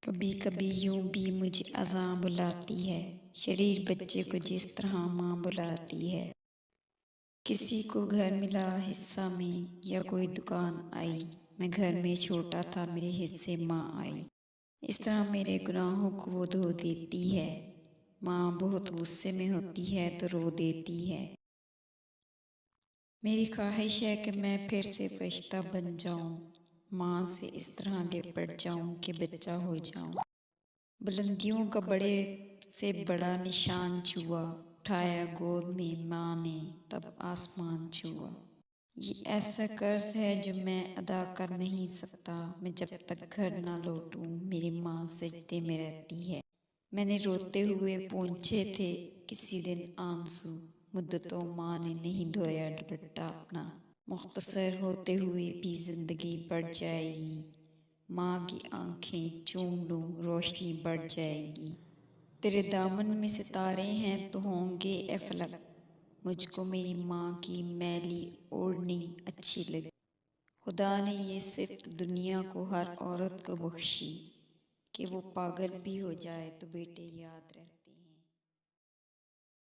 कभी कभी यूं भी मुझे अज़ां बुलाती है, शरीर बच्चे को जिस तरह माँ बुलाती है। किसी को घर मिला हिस्सा में या कोई दुकान आई, मैं घर में छोटा था मेरे हिस्से माँ आई। इस तरह मेरे गुनाहों को वो धो देती है। माँ बहुत गुस्से में होती है तो रो देती है। मेरी ख्वाहिश है कि मैं फिर से फरिश्ता बन जाऊं, माँ से इस तरह लिपट जाऊं कि बच्चा हो जाऊं। बुलंदियों का बड़े से बड़ा निशान छुआ, उठाया गोद में माँ ने तब आसमान छुआ। ये ऐसा कर्ज है जो मैं अदा कर नहीं सकता, मैं जब तक घर ना लौटूं मेरी माँ सजदे में रहती है। मैंने रोते हुए पोंछे थे किसी दिन आंसू, मुद्दतों माँ ने नहीं धोया दुपट्टा अपना। मुख्तसर होते हुए भी जिंदगी बढ़ जाएगी, माँ की आंखें चूम लूं रोशनी बढ़ जाएगी। तेरे दामन में सितारे हैं तो होंगे ए फलक, मुझको मेरी माँ की मैली ओढ़नी अच्छी लगी। खुदा ने ये सिफ्त दुनिया को हर औरत को बख्शी कि वो पागल भी हो जाए तो बेटे याद रहे।